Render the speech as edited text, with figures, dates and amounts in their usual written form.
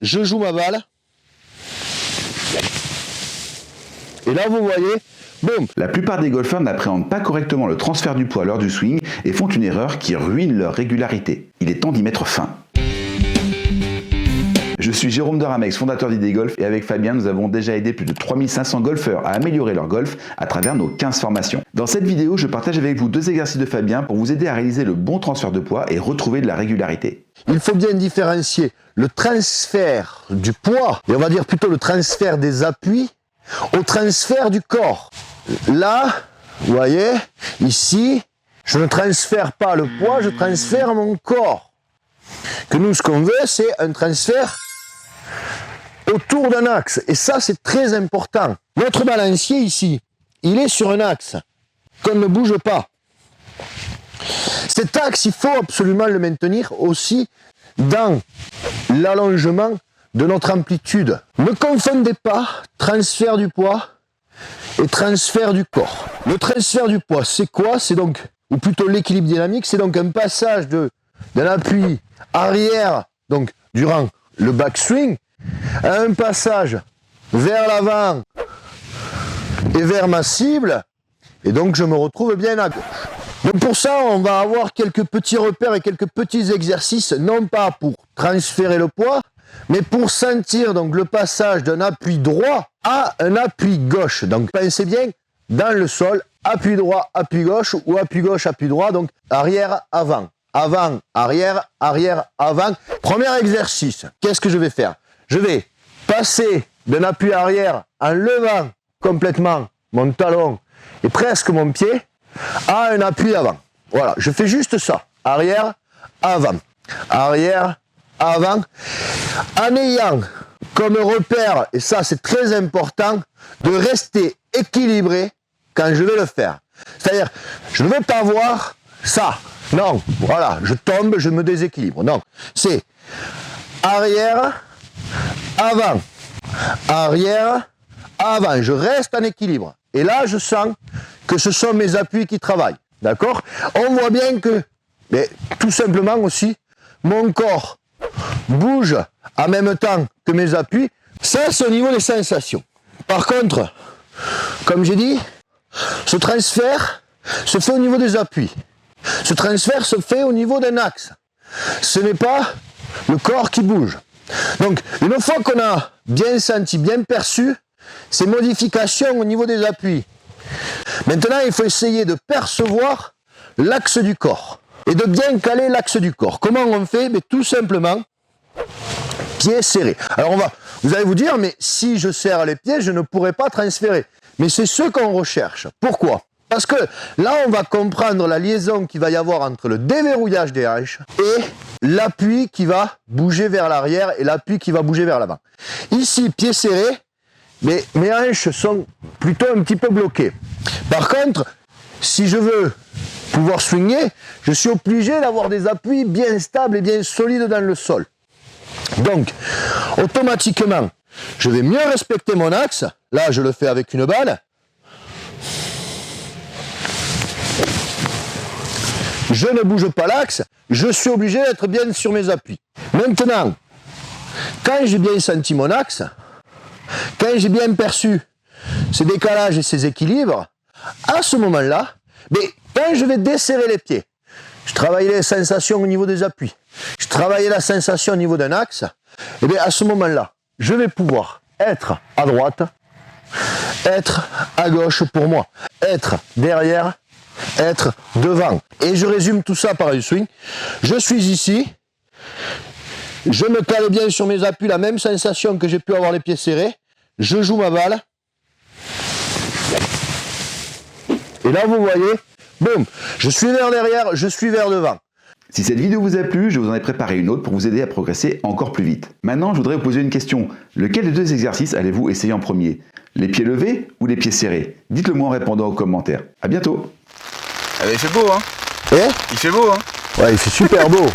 je joue ma balle. Et là, vous voyez, boum. La plupart des golfeurs n'appréhendent pas correctement le transfert du poids lors du swing et font une erreur qui ruine leur régularité. Il est temps d'y mettre fin. Je suis Jérôme Doramex, fondateur d'Idée Golf, et avec Fabien, nous avons déjà aidé plus de 3500 golfeurs à améliorer leur golf à travers nos 15 formations. Dans cette vidéo, je partage avec vous 2 exercices de Fabien pour vous aider à réaliser le bon transfert de poids et retrouver de la régularité. Il faut bien différencier le transfert du poids, et on va dire plutôt le transfert des appuis, au transfert du corps. Là, vous voyez, ici, je ne transfère pas le poids, je transfère mon corps. Que nous, ce qu'on veut, c'est un transfert autour d'un axe. Et ça, c'est très important. Notre balancier ici, il est sur un axe qu'on ne bouge pas. Cet axe, il faut absolument le maintenir aussi dans l'allongement de notre amplitude. Ne confondez pas transfert du poids et transfert du corps. Le transfert du poids, c'est quoi? C'est donc, ou plutôt l'équilibre dynamique, c'est donc un passage d'un appui arrière, donc durant le backswing, à un passage vers l'avant et vers ma cible, et donc je me retrouve bien à gauche. Donc pour ça, on va avoir quelques petits repères et quelques petits exercices, non pas pour transférer le poids, mais pour sentir donc le passage d'un appui droit à un appui gauche. Donc pensez bien, dans le sol, appui droit, appui gauche, ou appui gauche, appui droit, donc arrière, avant. Avant, arrière, arrière, avant. Premier exercice, qu'est-ce que je vais faire? Je vais passer d'un appui arrière en levant complètement mon talon et presque mon pied à un appui avant. Voilà, je fais juste ça. Arrière, avant. Arrière, avant. En ayant comme repère, et ça c'est très important, de rester équilibré quand je vais le faire. C'est-à-dire, je ne vais pas voir ça. Non, voilà, je tombe, je me déséquilibre. Non, c'est arrière, avant, arrière, avant. Je reste en équilibre. Et là, je sens que ce sont mes appuis qui travaillent. D'accord? On voit bien que, mais tout simplement aussi, mon corps bouge en même temps que mes appuis. Ça, c'est au niveau des sensations. Par contre, comme j'ai dit, ce transfert se fait au niveau des appuis. Ce transfert se fait au niveau d'un axe. Ce n'est pas le corps qui bouge. Donc, une fois qu'on a bien senti, bien perçu ces modifications au niveau des appuis, maintenant, il faut essayer de percevoir l'axe du corps et de bien caler l'axe du corps. Comment on fait? Mais tout simplement, pieds serrés. Alors, vous allez vous dire, mais si je serre les pieds, je ne pourrai pas transférer. Mais c'est ce qu'on recherche. Pourquoi? Parce que là, on va comprendre la liaison qu'il va y avoir entre le déverrouillage des hanches et l'appui qui va bouger vers l'arrière et l'appui qui va bouger vers l'avant. Ici, pieds serrés, mais mes hanches sont plutôt un petit peu bloquées. Par contre, si je veux pouvoir swinguer, je suis obligé d'avoir des appuis bien stables et bien solides dans le sol. Donc, automatiquement, je vais mieux respecter mon axe. Là, je le fais avec une balle. Je ne bouge pas l'axe, je suis obligé d'être bien sur mes appuis. Maintenant, quand j'ai bien senti mon axe, quand j'ai bien perçu ces décalages et ces équilibres, à ce moment-là, quand je vais desserrer les pieds, je travaille les sensations au niveau des appuis, je travaille la sensation au niveau d'un axe, et bien à ce moment-là, je vais pouvoir être à droite, être à gauche pour moi, être derrière, être devant. Et je résume tout ça par un swing. Je suis ici, je me cale bien sur mes appuis, la même sensation que j'ai pu avoir les pieds serrés, je joue ma balle, et là vous voyez, boum, je suis vers derrière, je suis vers devant. Si cette vidéo vous a plu, je vous en ai préparé une autre pour vous aider à progresser encore plus vite. Maintenant, je voudrais vous poser une question. Lequel des 2 exercices allez-vous essayer en premier? Les pieds levés ou les pieds serrés? Dites-le moi en répondant aux commentaires. À bientôt. Il fait beau, hein? Eh? Il fait beau, hein? Ouais, il fait super beau.